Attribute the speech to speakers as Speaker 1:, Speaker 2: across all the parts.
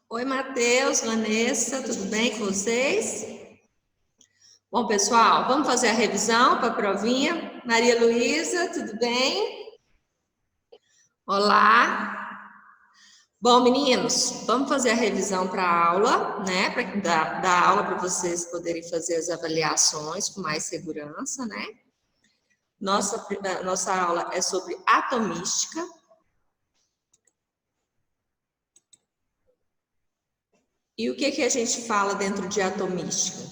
Speaker 1: Oi, Matheus, Vanessa, tudo bem com vocês? Bom, pessoal, vamos fazer a revisão para a provinha. Maria Luísa, tudo bem? Olá. Bom, meninos, vamos fazer a revisão para a aula, né? Para dar aula para vocês poderem fazer as avaliações com mais segurança, né? Nossa aula é sobre atomística. E o que a gente fala dentro de atomística?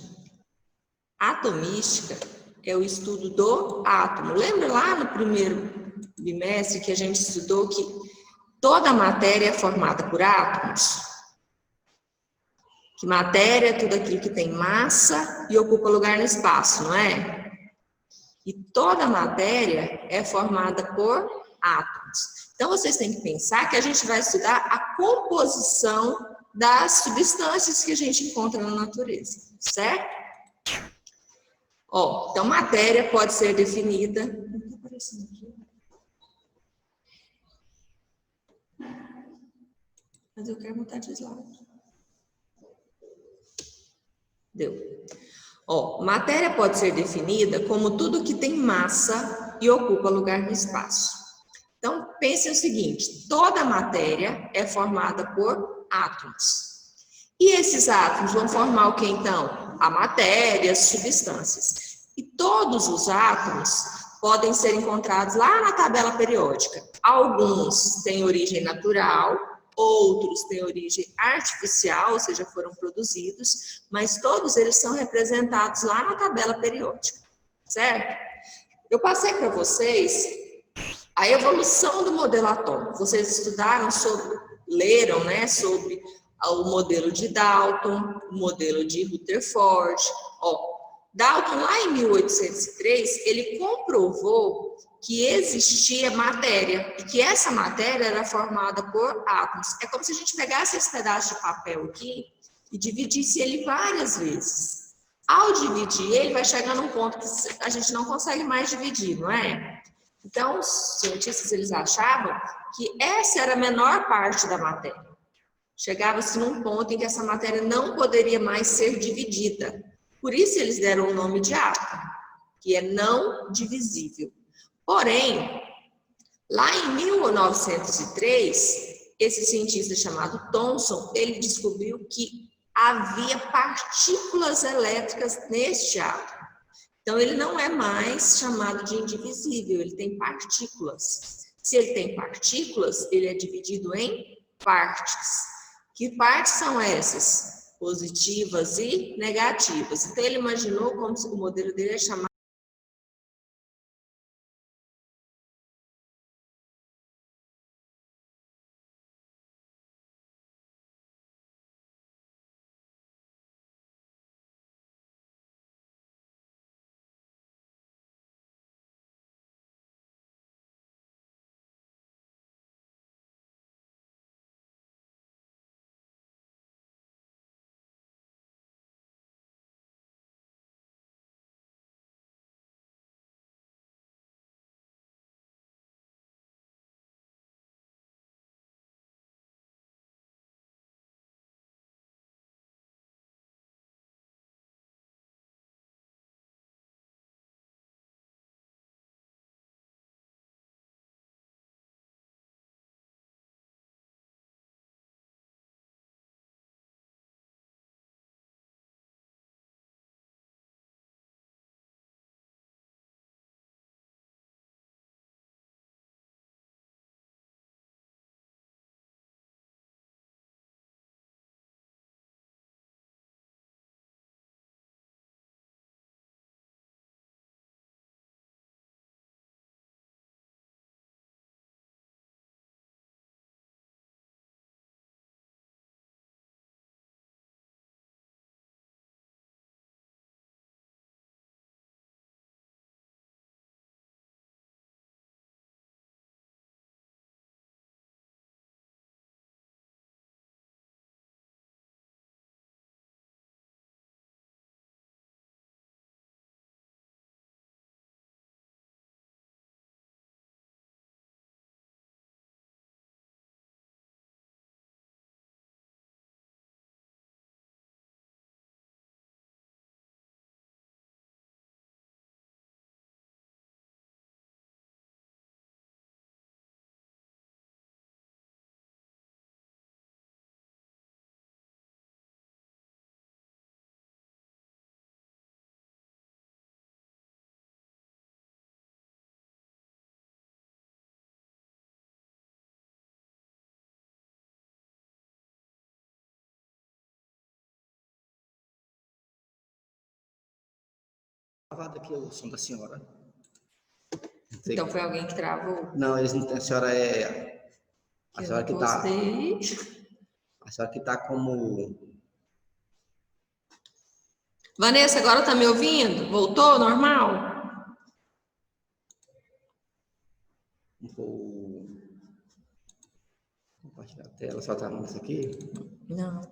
Speaker 1: Atomística é o estudo do átomo. Lembra lá no primeiro bimestre que a gente estudou que toda a matéria é formada por átomos? Que matéria é tudo aquilo que tem massa e ocupa lugar no espaço, não é? E toda a matéria é formada por átomos. Então, vocês têm que pensar que a gente vai estudar a composição das substâncias que a gente encontra na natureza, certo? Ó, então, matéria pode ser definida. Não está aparecendo aqui. Mas eu quero mudar de slide. Deu. Ó, matéria pode ser definida como tudo que tem massa e ocupa lugar no espaço. Então, pense o seguinte: toda a matéria é formada por átomos. E esses átomos vão formar o que então? A matéria, as substâncias. E todos os átomos podem ser encontrados lá na tabela periódica. Alguns têm origem natural, outros têm origem artificial, ou seja, foram produzidos, mas todos eles são representados lá na tabela periódica, certo? Eu passei para vocês a evolução do modelo atômico. Vocês estudaram sobre, leram, né, sobre o modelo de Dalton, o modelo de Rutherford. Ó, Dalton, lá em 1803, ele comprovou que existia matéria e que essa matéria era formada por átomos. É como se a gente pegasse esse pedaço de papel aqui e dividisse ele várias vezes. Ao dividir, ele vai chegar num ponto que a gente não consegue mais dividir, não é? Então, os cientistas eles achavam que essa era a menor parte da matéria. Chegava-se num ponto em que essa matéria não poderia mais ser dividida. Por isso eles deram o nome de átomo, que é não divisível. Porém, lá em 1903, esse cientista chamado Thomson, ele descobriu que havia partículas elétricas neste átomo. Então, ele não é mais chamado de indivisível, ele tem partículas. Se ele tem partículas, ele é dividido em partes. Que partes são essas? Positivas e negativas. Então, ele imaginou como se o modelo dele é chamado
Speaker 2: Travado aqui o som da senhora.
Speaker 1: Então foi alguém que travou?
Speaker 2: Não, eles não têm. A senhora é. A
Speaker 1: Eu
Speaker 2: senhora
Speaker 1: não
Speaker 2: que tá.
Speaker 1: postei.
Speaker 2: A senhora que tá como.
Speaker 1: Vanessa, agora tá me ouvindo? Voltou normal?
Speaker 2: Vou compartilhar a tela, só tá isso aqui.
Speaker 1: Não, tá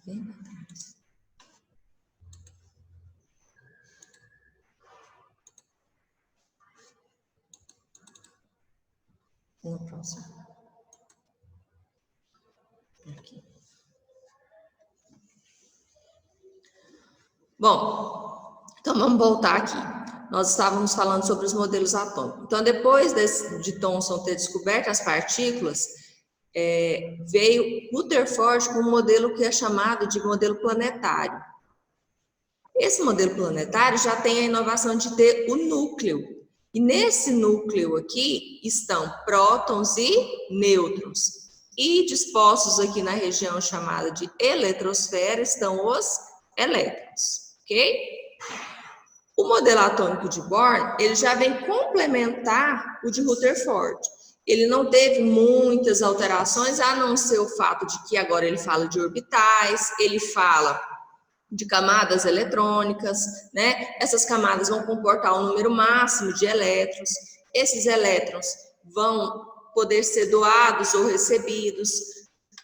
Speaker 1: bem atrás. No próximo. Aqui. Bom, então vamos voltar aqui. Nós estávamos falando sobre os modelos atômicos. Então, depois de Thomson ter descoberto as partículas, veio Rutherford com um modelo que é chamado de modelo planetário. Esse modelo planetário já tem a inovação de ter o núcleo. E nesse núcleo aqui estão prótons e nêutrons. E dispostos aqui na região chamada de eletrosfera estão os elétrons, ok? O modelo atômico de Bohr, ele já vem complementar o de Rutherford. Ele não teve muitas alterações, a não ser o fato de que agora ele fala de orbitais, ele fala de camadas eletrônicas, né? Essas camadas vão comportar um número máximo de elétrons. Esses elétrons vão poder ser doados ou recebidos.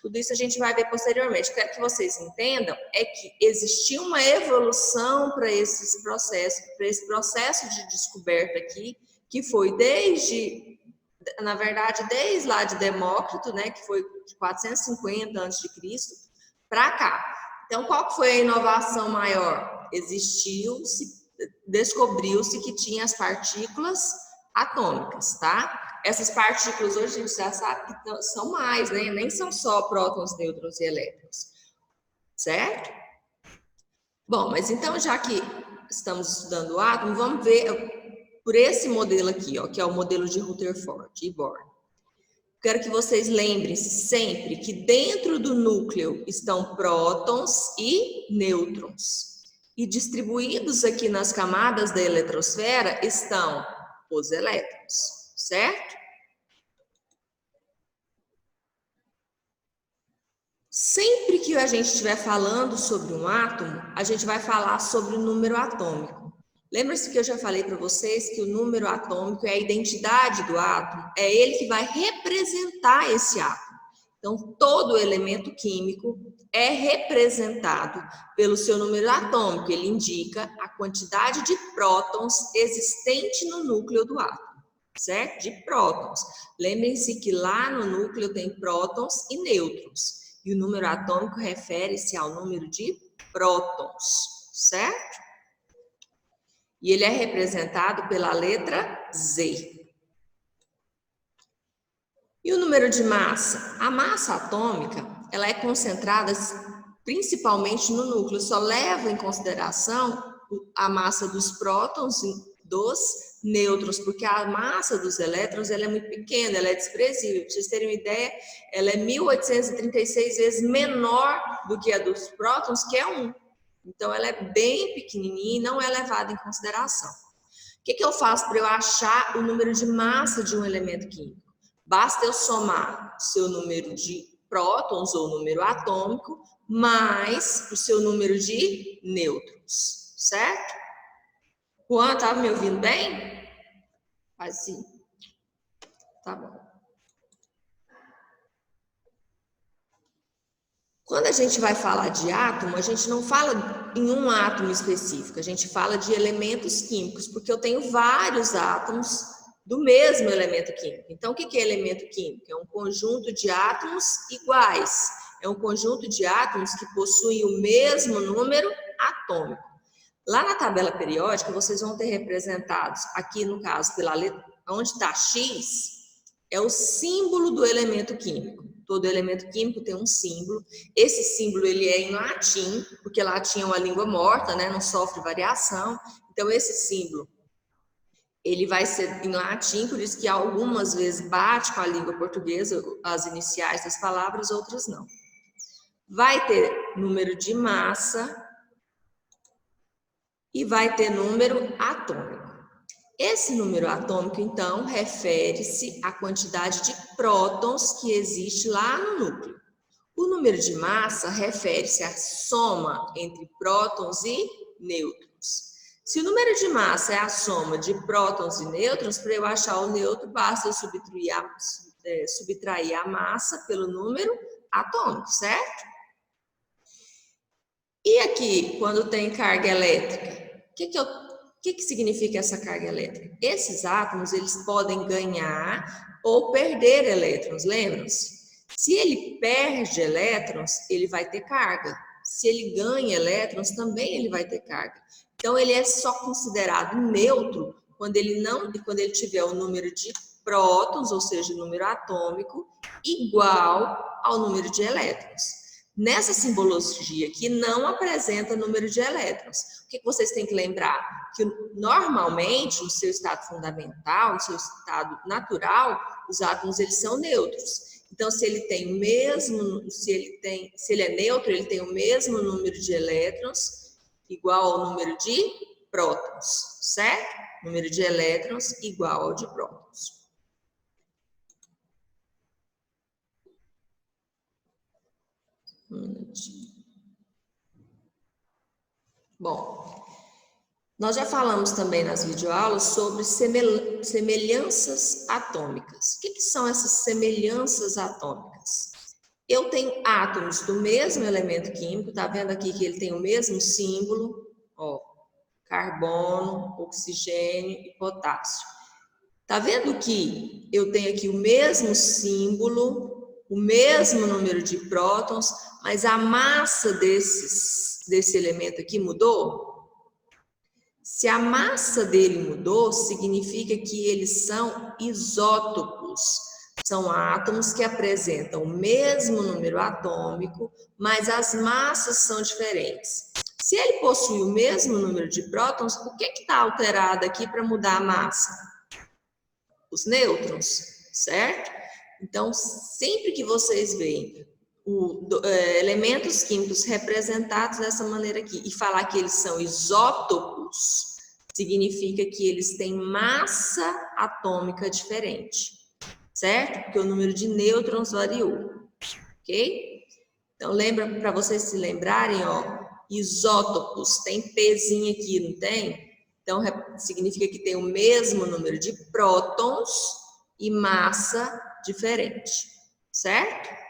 Speaker 1: Tudo isso a gente vai ver posteriormente. Quero que vocês entendam é que existiu uma evolução para esse processo de descoberta aqui, que foi desde lá de Demócrito, né, que foi de 450 a.C., para cá. Então, qual foi a inovação maior? Descobriu-se que tinha as partículas atômicas, tá? Essas partículas hoje a gente já sabe que são mais, né? Nem são só prótons, nêutrons e elétrons, certo? Bom, mas então, já que estamos estudando o átomo, vamos ver por esse modelo aqui, ó, que é o modelo de Rutherford e Bohr. Quero que vocês lembrem-se sempre que dentro do núcleo estão prótons e nêutrons. E distribuídos aqui nas camadas da eletrosfera estão os elétrons, certo? Sempre que a gente estiver falando sobre um átomo, a gente vai falar sobre o número atômico. Lembra-se que eu já falei para vocês que o número atômico é a identidade do átomo, é ele que vai representar esse átomo. Então, todo elemento químico é representado pelo seu número atômico, ele indica a quantidade de prótons existente no núcleo do átomo, certo? De prótons. Lembrem-se que lá no núcleo tem prótons e nêutrons, e o número atômico refere-se ao número de prótons, certo? E ele é representado pela letra Z. E o número de massa? A massa atômica, ela é concentrada principalmente no núcleo, só leva em consideração a massa dos prótons e dos nêutrons, porque a massa dos elétrons ela é muito pequena, ela é desprezível. Para vocês terem uma ideia, ela é 1836 vezes menor do que a dos prótons, que é 1. Então, ela é bem pequenininha e não é levada em consideração. O que eu faço para eu achar o número de massa de um elemento químico? Basta eu somar o seu número de prótons ou número atômico mais o seu número de nêutrons, certo? Juan, estava me ouvindo bem? Faz sim. Tá bom. Quando a gente vai falar de átomo, a gente não fala em um átomo específico, a gente fala de elementos químicos, porque eu tenho vários átomos do mesmo elemento químico. Então, o que é elemento químico? É um conjunto de átomos iguais, é um conjunto de átomos que possuem o mesmo número atômico. Lá na tabela periódica, vocês vão ter representados, aqui no caso, pela letra, onde está X, é o símbolo do elemento químico. Todo elemento químico tem um símbolo. Esse símbolo ele é em latim, porque latim é uma língua morta, né? Não sofre variação. Então, esse símbolo ele vai ser em latim, por isso que algumas vezes bate com a língua portuguesa, as iniciais das palavras, outras não. Vai ter número de massa e vai ter número atômico. Esse número atômico, então, refere-se à quantidade de prótons que existe lá no núcleo. O número de massa refere-se à soma entre prótons e nêutrons. Se o número de massa é a soma de prótons e nêutrons, para eu achar o nêutron, basta eu subtrair a massa pelo número atômico, certo? E aqui, quando tem carga elétrica, o que significa essa carga elétrica? Esses átomos, eles podem ganhar ou perder elétrons, lembram-se? Se ele perde elétrons, ele vai ter carga. Se ele ganha elétrons, também ele vai ter carga. Então, ele é só considerado neutro quando ele tiver o número de prótons, ou seja, o número atômico, igual ao número de elétrons. Nessa simbologia aqui, não apresenta número de elétrons. O que vocês têm que lembrar? Que normalmente, no seu estado fundamental, no seu estado natural, os átomos eles são neutros. Então, se ele é neutro, ele tem o mesmo número de elétrons igual ao número de prótons, certo? Número de elétrons igual ao de prótons. Um minutinho. Bom, nós já falamos também nas videoaulas sobre semelhanças atômicas. O que são essas semelhanças atômicas? Eu tenho átomos do mesmo elemento químico, tá vendo aqui que ele tem o mesmo símbolo, ó, carbono, oxigênio e potássio. Tá vendo que eu tenho aqui o mesmo símbolo, o mesmo número de prótons, mas a massa desse elemento aqui mudou? Se a massa dele mudou, significa que eles são isótopos. São átomos que apresentam o mesmo número atômico, mas as massas são diferentes. Se ele possui o mesmo número de prótons, o que está alterado aqui para mudar a massa? Os nêutrons, certo? Então, sempre que vocês veem elementos químicos representados dessa maneira aqui e falar que eles são isótopos, significa que eles têm massa atômica diferente, certo? Porque o número de nêutrons variou, ok? Então, lembra, para vocês se lembrarem, ó, isótopos, tem Pzinho aqui, não tem? Então, significa que tem o mesmo número de prótons e massa diferente, certo?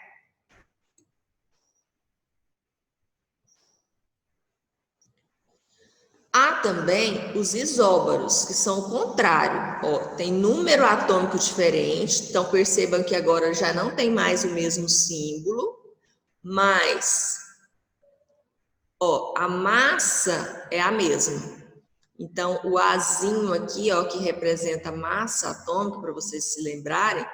Speaker 1: Há também os isóbaros, que são o contrário. Ó, tem número atômico diferente, então percebam que agora já não tem mais o mesmo símbolo, mas ó, a massa é a mesma. Então, o Azinho aqui, ó, que representa massa atômica, para vocês se lembrarem,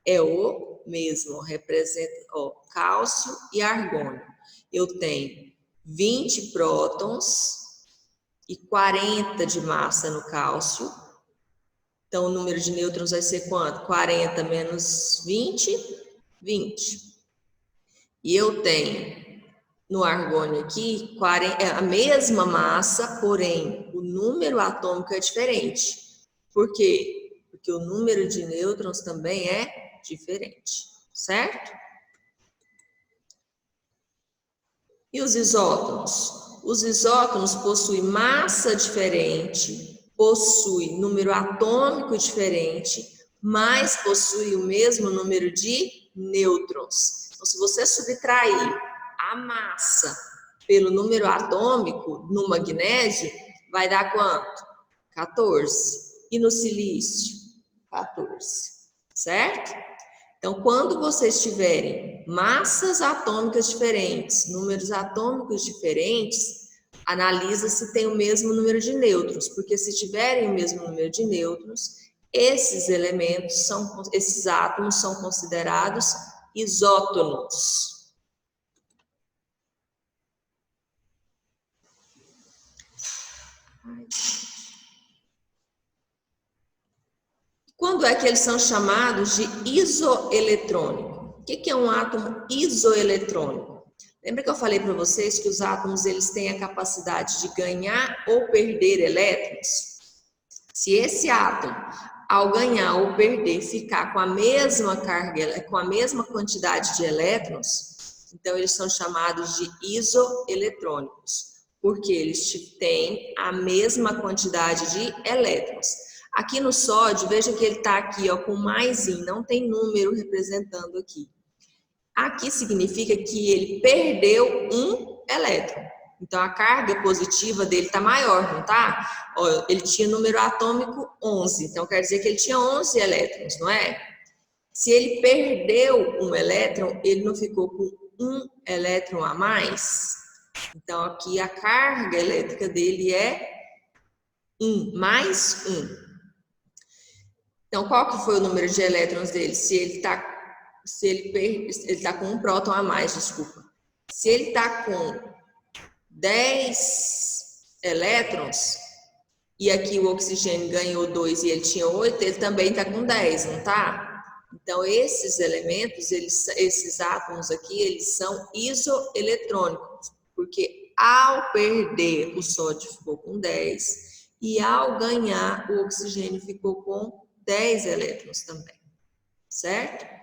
Speaker 1: é o mesmo, representa, ó, cálcio e argônio. Eu tenho 20 prótons e 40 de massa no cálcio. Então, o número de nêutrons vai ser quanto? 40 menos 20, 20. E eu tenho no argônio aqui a mesma massa, porém o número atômico é diferente. Por quê? Porque o número de nêutrons também é diferente, certo? E os isótons? Os isótons possuem massa diferente, possuem número atômico diferente, mas possuem o mesmo número de nêutrons. Então, se você subtrair a massa pelo número atômico no magnésio, vai dar quanto? 14. E no silício? 14. Certo? Então, quando vocês tiverem massas atômicas diferentes, números atômicos diferentes, analisa se tem o mesmo número de nêutrons, porque se tiverem o mesmo número de nêutrons, esses átomos são considerados isótonos. Quando é que eles são chamados de isoeletrônico? O que é um átomo isoeletrônico? Lembra que eu falei para vocês que os átomos eles têm a capacidade de ganhar ou perder elétrons? Se esse átomo, ao ganhar ou perder, ficar com a mesma carga, com a mesma quantidade de elétrons, então eles são chamados de isoeletrônicos, porque eles têm a mesma quantidade de elétrons. Aqui no sódio, veja que ele está aqui ó, com maisinho, não tem número representando aqui. Aqui significa que ele perdeu um elétron. Então, a carga positiva dele está maior, não está? Ele tinha número atômico 11, então quer dizer que ele tinha 11 elétrons, não é? Se ele perdeu um elétron, ele não ficou com um elétron a mais? Então, aqui a carga elétrica dele é 1, mais 1. Então, qual que foi o número de elétrons dele? Se ele está com um próton a mais, desculpa. Se ele está com 10 elétrons, e aqui o oxigênio ganhou 2 e ele tinha 8, ele também está com 10, não está? Então, esses elementos, esses átomos aqui, eles são isoeletrônicos, porque ao perder, o sódio ficou com 10, e ao ganhar, o oxigênio ficou com 10 elétrons também, certo?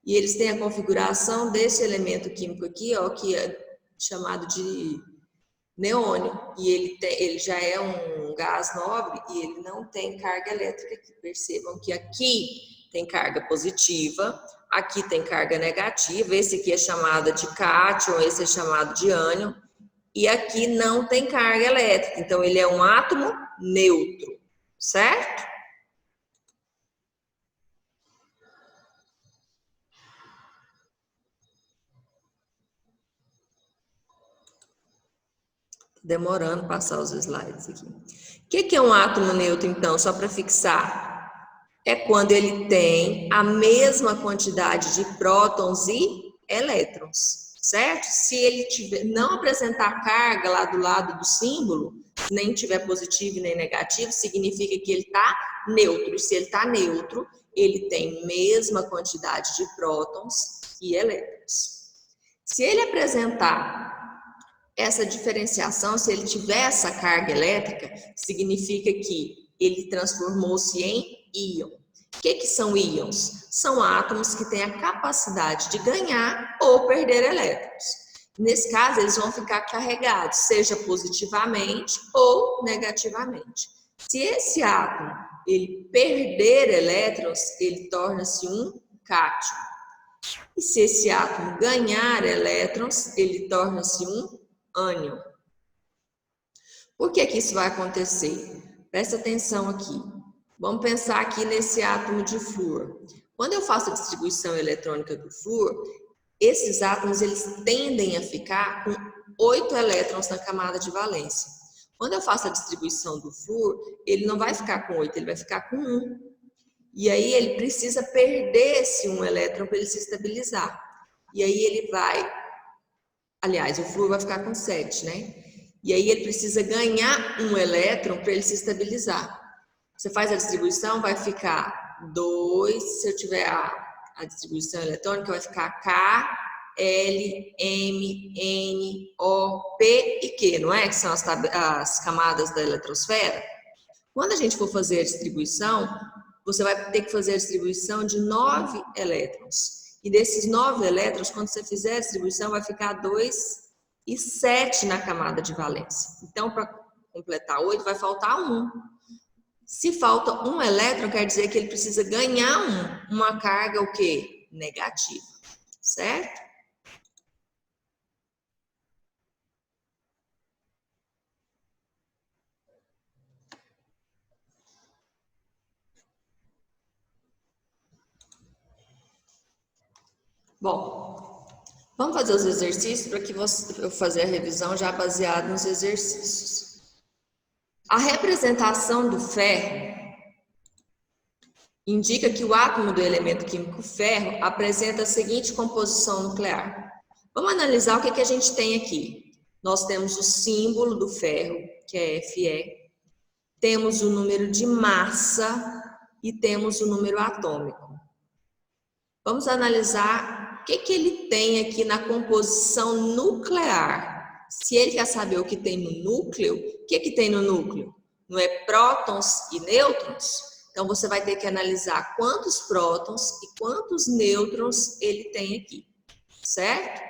Speaker 1: E eles têm a configuração desse elemento químico aqui, ó, que é chamado de neônio, e ele já é um gás nobre e ele não tem carga elétrica aqui. Percebam que aqui tem carga positiva, aqui tem carga negativa, esse aqui é chamado de cátion, esse é chamado de ânion, e aqui não tem carga elétrica, então ele é um átomo neutro, certo? Demorando passar os slides aqui. O que é um átomo neutro, então? Só para fixar. É quando ele tem a mesma quantidade de prótons e elétrons, certo? Se ele não apresentar carga lá do lado do símbolo, nem tiver positivo nem negativo, significa que ele está neutro. E se ele está neutro, ele tem mesma quantidade de prótons e elétrons. Se ele apresentar essa diferenciação, se ele tiver essa carga elétrica, significa que ele transformou-se em íon. O que são íons? São átomos que têm a capacidade de ganhar ou perder elétrons. Nesse caso, eles vão ficar carregados, seja positivamente ou negativamente. Se esse átomo ele perder elétrons, ele torna-se um cátion. E se esse átomo ganhar elétrons, ele torna-se um ânion. Por que isso vai acontecer? Presta atenção aqui. Vamos pensar aqui nesse átomo de flúor. Quando eu faço a distribuição eletrônica do flúor, esses átomos eles tendem a ficar com 8 elétrons na camada de valência. Quando eu faço a distribuição do flúor, ele não vai ficar com 8, ele vai ficar com 1. E aí ele precisa perder esse 1 elétron para ele se estabilizar. E aí ele vai... Aliás, o flúor vai ficar com 7, né? E aí ele precisa ganhar 1 elétron para ele se estabilizar. Você faz a distribuição, vai ficar 2, se eu tiver a distribuição eletrônica, vai ficar K, L, M, N, O, P e Q, não é? Que são as camadas da eletrosfera. Quando a gente for fazer a distribuição, você vai ter que fazer a distribuição de 9 elétrons. E desses 9 elétrons, quando você fizer a distribuição, vai ficar 2 e 7 na camada de valência. Então, para completar 8, vai faltar 1. Se falta 1 elétron, quer dizer que ele precisa ganhar uma carga o quê? Negativa, certo? Bom, vamos fazer os exercícios para que eu fazer a revisão já baseada nos exercícios. A representação do ferro indica que o átomo do elemento químico ferro apresenta a seguinte composição nuclear. Vamos analisar o que a gente tem aqui. Nós temos o símbolo do ferro, que é Fe, temos o número de massa e temos o número atômico. Vamos analisar que ele tem aqui na composição nuclear? Se ele quer saber o que tem no núcleo, o que tem no núcleo? Não é prótons e nêutrons? Então, você vai ter que analisar quantos prótons e quantos nêutrons ele tem aqui, certo?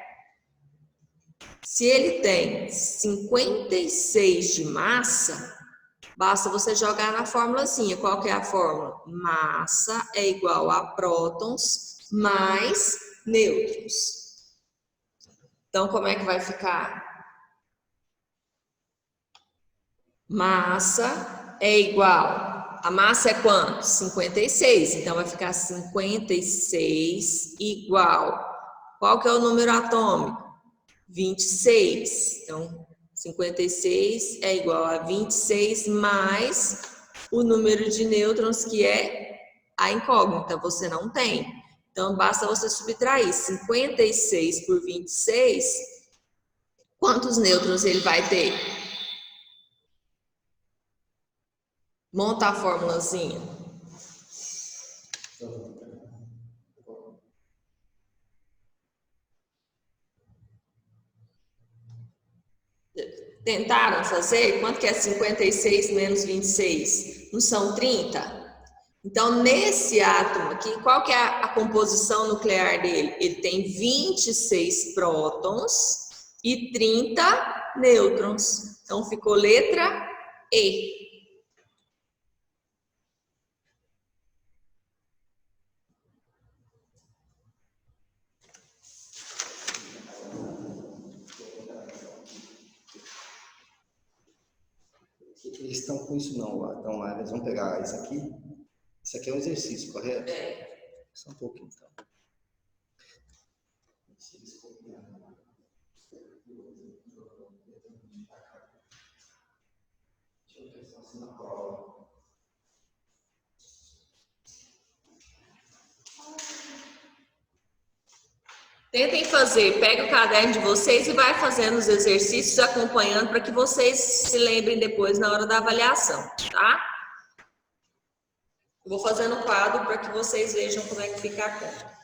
Speaker 1: Se ele tem 56 de massa, basta você jogar na formulazinha. Qual que é a fórmula? Massa é igual a prótons mais nêutrons. Então, como é que vai ficar? Massa é igual. A massa é quanto? 56. Então, vai ficar 56 igual. Qual que é o número atômico? 26. Então, 56 é igual a 26 mais o número de nêutrons, que é a incógnita. Você não tem. Então, basta você subtrair 56 por 26. Quantos nêutrons ele vai ter? Monta a formulazinha. Tentaram fazer? Quanto que é 56 menos 26? Não são 30? Então, nesse átomo aqui, qual que é a composição nuclear dele? Ele tem 26 prótons e 30 nêutrons. Então, ficou letra E.
Speaker 2: Eles estão com isso não lá. Então lá eles vão pegar isso aqui. Isso aqui é um exercício, correto? Só um pouquinho então.
Speaker 1: Tentem fazer, pega o caderno de vocês e vai fazendo os exercícios, acompanhando, para que vocês se lembrem depois na hora da avaliação, tá? Eu vou fazendo o quadro para que vocês vejam como é que fica a conta.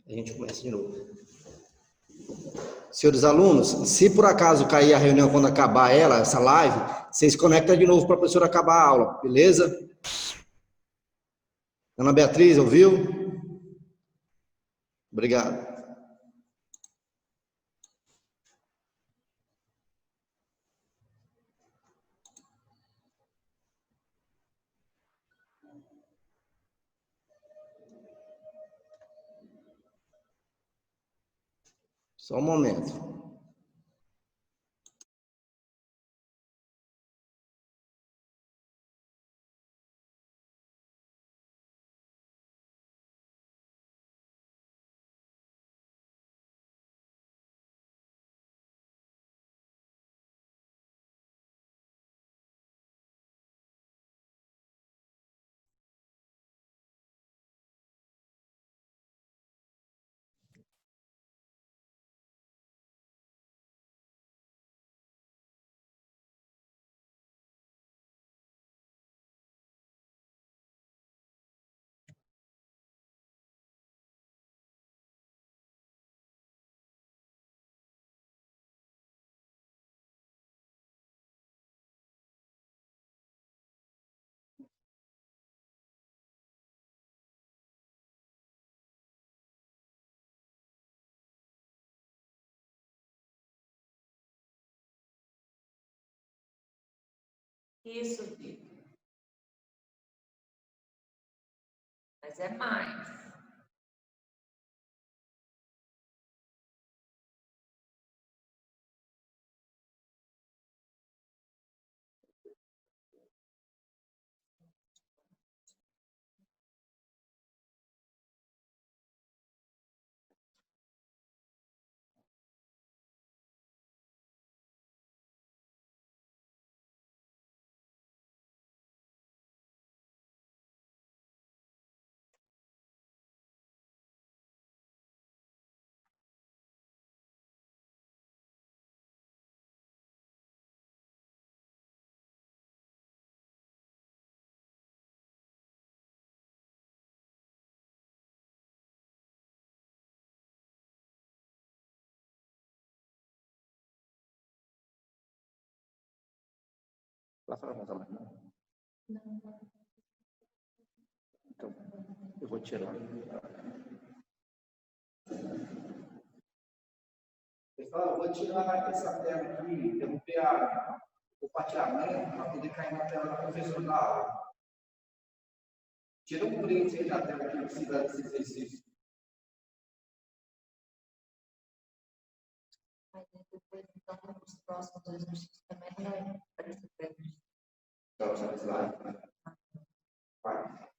Speaker 2: A gente começa de novo. Senhores alunos, se por acaso cair a reunião quando acabar essa live, vocês conectam de novo para a professora acabar a aula, beleza? Ana Beatriz, ouviu? Obrigado. Só um momento.
Speaker 1: Isso, Vitor. Mas é mais.
Speaker 2: Passa para mostrar mais não? Então, eu vou tirar. Pessoal, eu vou tirar essa tela aqui, interromper o compartilhamento para poder cair na tela da professora da aula. Tira um print aí da tela que precisa desse exercício.
Speaker 1: Depois, então, os próximos exercícios também vai aparecer para a gente.
Speaker 2: Próximo slide. Vai.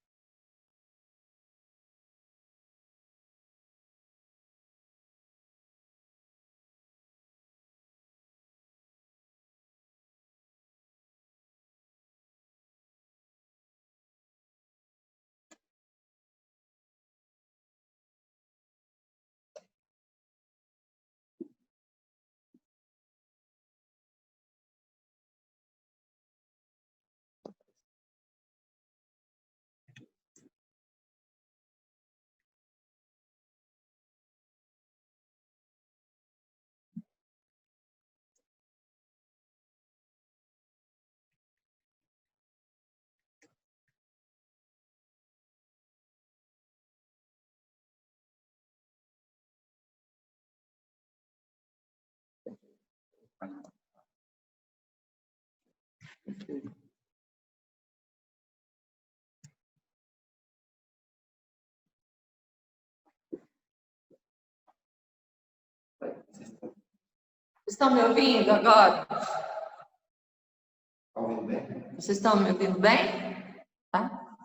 Speaker 1: Estão me ouvindo agora?
Speaker 2: Está ouvindo bem?
Speaker 1: Vocês estão me ouvindo bem? Tá?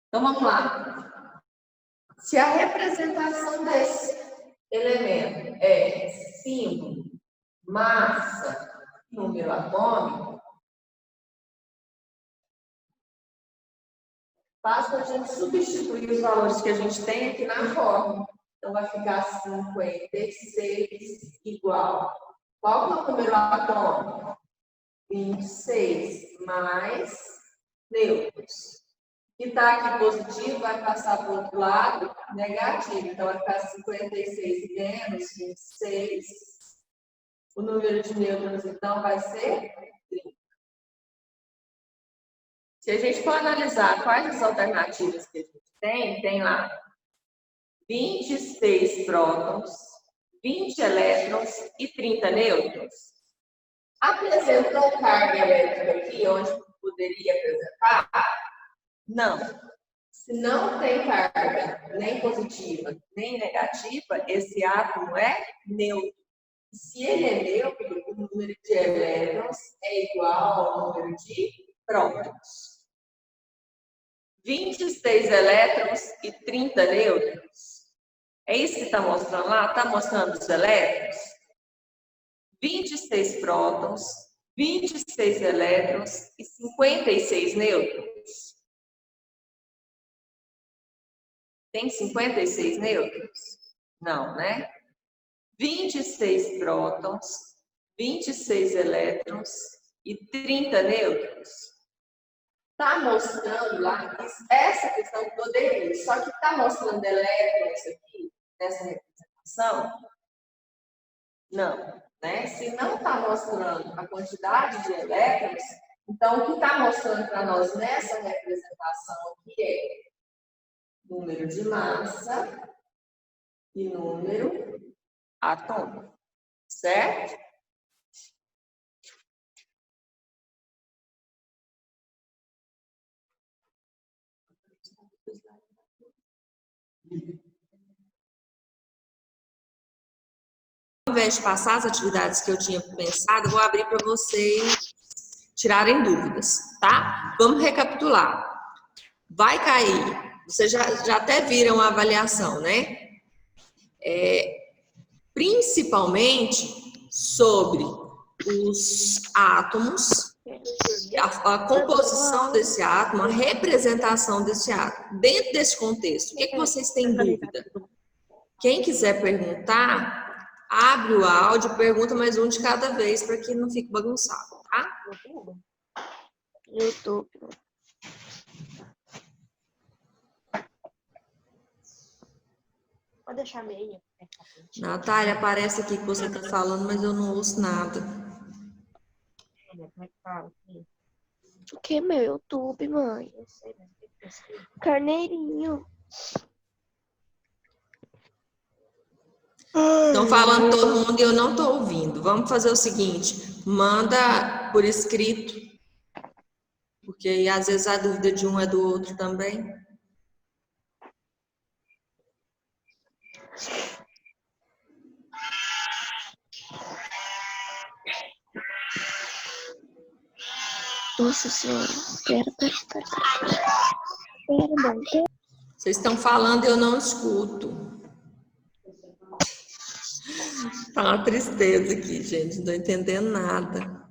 Speaker 1: Então vamos lá. Se a representação desse elemento é símbolo, massa, número atômico, basta a gente substituir os valores que a gente tem aqui na fórmula. Então vai ficar 56 igual. Qual que é o número atômico? 26 mais nêutrons. Que está aqui positivo vai passar para o outro lado negativo. Então vai ficar 56 menos 26. O número de nêutrons, então, vai ser 30. Se a gente for analisar quais as alternativas que a gente tem lá 26 prótons, 20 elétrons e 30 nêutrons. Apresentou carga elétrica aqui onde poderia apresentar? Não. Se não tem carga nem positiva nem negativa, esse átomo é neutro. Se ele é neutro, o número de elétrons é igual ao número de prótons. 26 elétrons e 30 nêutrons. É isso que está mostrando lá? Está mostrando os elétrons? 26 prótons, 26 elétrons e 56 nêutrons. Tem 56 nêutrons? Não, né? 26 prótons, 26 elétrons e 30 nêutrons. Está mostrando lá essa questão poderia, só que está mostrando elétrons aqui, nessa representação? Não, né? Se não está mostrando a quantidade de elétrons, então o que está mostrando para nós nessa representação aqui é número de massa e número atômico, certo? Ao invés de passar as atividades que eu tinha pensado, eu vou abrir para vocês tirarem dúvidas, tá? Vamos recapitular. Vai cair, vocês já até viram a avaliação, né? Principalmente sobre os átomos, a composição desse átomo, a representação desse átomo. Dentro desse contexto, o que vocês têm dúvida? Quem quiser perguntar, abre o áudio, pergunta mais um de cada vez para que não fique bagunçado, tá?
Speaker 3: YouTube. Pode deixar meio.
Speaker 1: Natália, aparece aqui que você está falando, mas eu não ouço nada.
Speaker 3: Como é que fala?
Speaker 4: O que, meu? YouTube, mãe?
Speaker 3: Eu sei, mas tem que escrever.
Speaker 4: Carneirinho.
Speaker 1: Estão falando todo mundo e eu não estou ouvindo. Vamos fazer o seguinte, manda por escrito, porque aí às vezes a dúvida de um é do outro também.
Speaker 4: Nossa senhora. Pera. Pera, mãe.
Speaker 1: Vocês estão falando e eu não escuto. Tá uma tristeza aqui, gente. Não estou entendendo nada.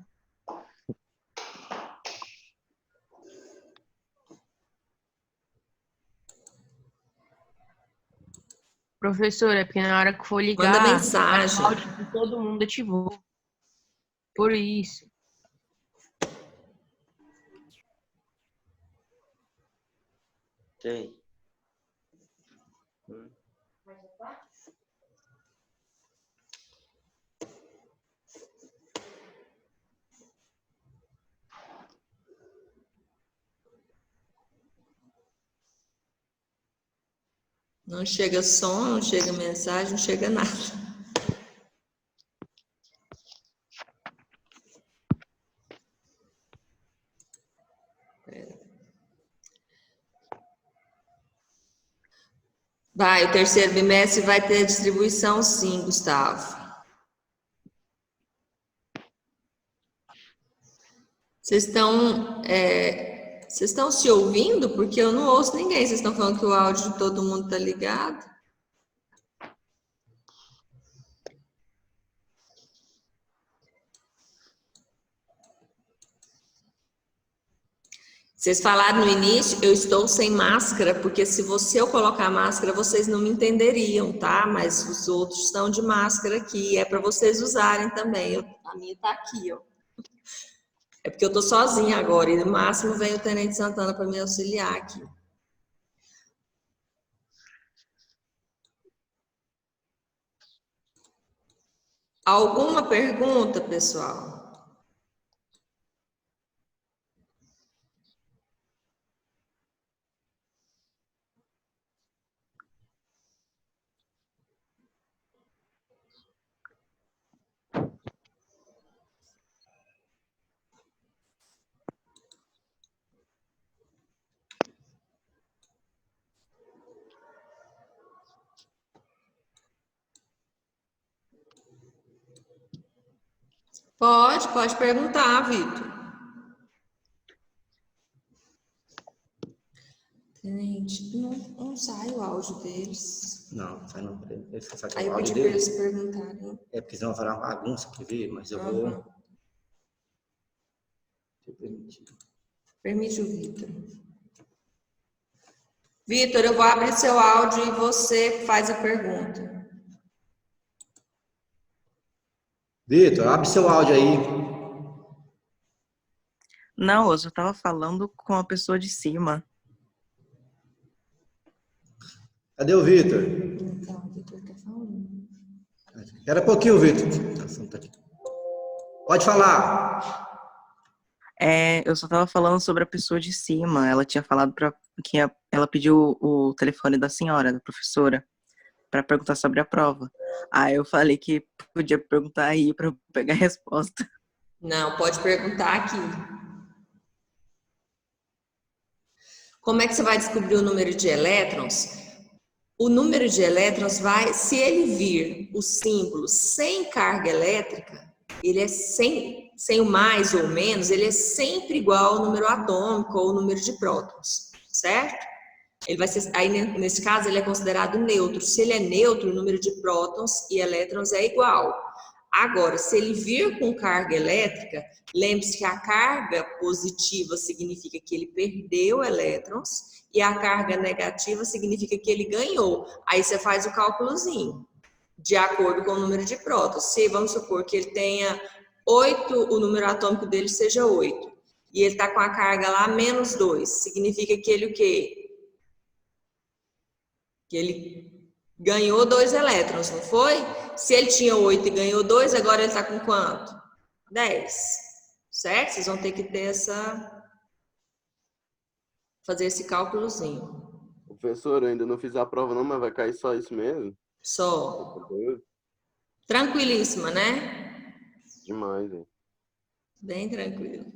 Speaker 3: Professora, é porque na hora que for ligar,
Speaker 1: Manda mensagem.
Speaker 3: o áudio de todo mundo ativou. Por isso.
Speaker 5: Sei.
Speaker 1: Não chega som, não chega mensagem, não chega nada. Vai, o terceiro bimestre vai ter distribuição sim, Gustavo. Vocês estão se ouvindo? Porque eu não ouço ninguém. Vocês estão falando que o áudio de todo mundo está ligado? Vocês falaram no início, eu estou sem máscara, porque se eu colocar máscara, vocês não me entenderiam, tá? Mas os outros estão de máscara aqui, é para vocês usarem também. A minha está aqui, ó. É porque eu estou sozinha agora, e no máximo vem o Tenente Santana para me auxiliar aqui. Alguma pergunta, pessoal? Pode perguntar, Vitor. Tenente, não sai o áudio deles.
Speaker 2: Não, sai não.
Speaker 1: Aí eu pedi para eles perguntarem.
Speaker 2: É porque senão vai uma bagunça, quer ver? Mas eu vou... Deixa eu permitir.
Speaker 1: Permite o Vitor. Vitor, eu vou abrir seu áudio e você faz a pergunta.
Speaker 2: Vitor, abre seu áudio aí.
Speaker 6: Não, eu só tava falando com a pessoa de cima.
Speaker 2: Cadê o Vitor?
Speaker 1: Então, o Vitor tá falando.
Speaker 2: Espera um pouquinho, Vitor. Pode falar.
Speaker 6: Eu só tava falando sobre a pessoa de cima. Ela tinha falado que ela pediu o telefone da senhora, da professora, para perguntar sobre a prova. Aí eu falei que podia perguntar aí para eu pegar a resposta.
Speaker 1: Não, pode perguntar aqui. Como é que você vai descobrir o número de elétrons? O número de elétrons vai, se ele vir o símbolo sem carga elétrica, ele é sem o mais ou menos, ele é sempre igual ao número atômico ou ao número de prótons, certo? Ele vai ser, aí nesse caso ele é considerado neutro. Se ele é neutro, o número de prótons e elétrons é igual. Agora, se ele vir com carga elétrica, lembre-se que a carga positiva significa que ele perdeu elétrons e a carga negativa significa que ele ganhou. Aí você faz o cálculozinho, de acordo com o número de prótons. Se vamos supor que ele tenha 8, o número atômico dele seja 8, e ele está com a carga lá menos 2, significa que ele o quê? Que ele ganhou 2 elétrons, não foi? Se ele tinha 8 e ganhou 2, agora ele está com quanto? 10, certo? Vocês vão ter que ter fazer esse cálculozinho.
Speaker 5: Professor, eu ainda não fiz a prova não, mas vai cair só isso mesmo?
Speaker 1: Só. Tranquilíssima, né?
Speaker 5: Demais, hein?
Speaker 1: Bem tranquilo.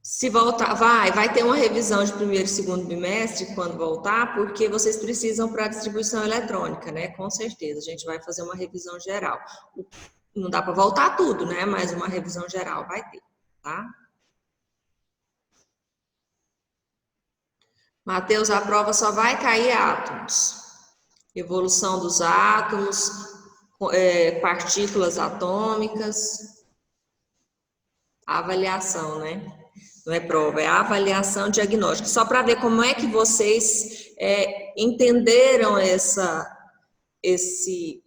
Speaker 1: Se voltar, vai ter uma revisão de primeiro e segundo bimestre quando voltar, porque vocês precisam para a distribuição eletrônica, né? Com certeza, a gente vai fazer uma revisão geral. Não dá para voltar tudo, né? Mas uma revisão geral vai ter, tá? Mateus, a prova só vai cair átomos. Evolução dos átomos, partículas atômicas, a avaliação, né? Não é prova, é a avaliação diagnóstica. Só para ver como é que vocês entenderam esse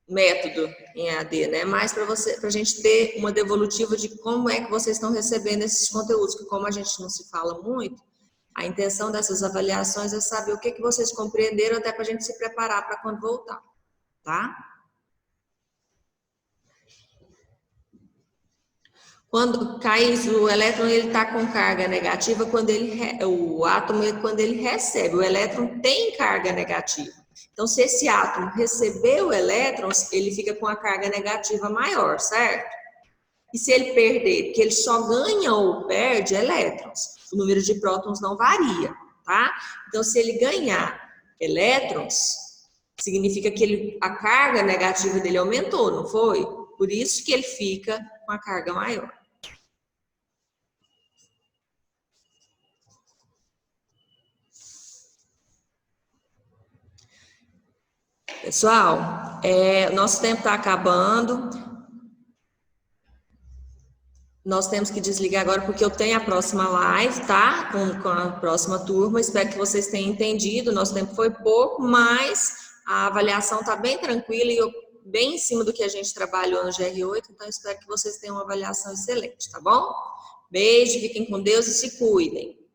Speaker 1: método em EAD, né? Mais para a gente ter uma devolutiva de como é que vocês estão recebendo esses conteúdos, que como a gente não se fala muito, a intenção dessas avaliações é saber o que vocês compreenderam até para a gente se preparar para quando voltar, tá? Quando cai o elétron, ele está com carga negativa o átomo quando ele recebe. O elétron tem carga negativa. Então, se esse átomo recebeu elétrons, ele fica com a carga negativa maior, certo? E se ele perder, porque ele só ganha ou perde elétrons, o número de prótons não varia, tá? Então, se ele ganhar elétrons, significa que a carga negativa dele aumentou, não foi? Por isso que ele fica com a carga maior. Pessoal, nosso tempo está acabando. Nós temos que desligar agora porque eu tenho a próxima live, tá? Com a próxima turma. Espero que vocês tenham entendido. Nosso tempo foi pouco, mas a avaliação está bem tranquila e bem em cima do que a gente trabalhou no GR8. Então, espero que vocês tenham uma avaliação excelente, tá bom? Beijo, fiquem com Deus e se cuidem.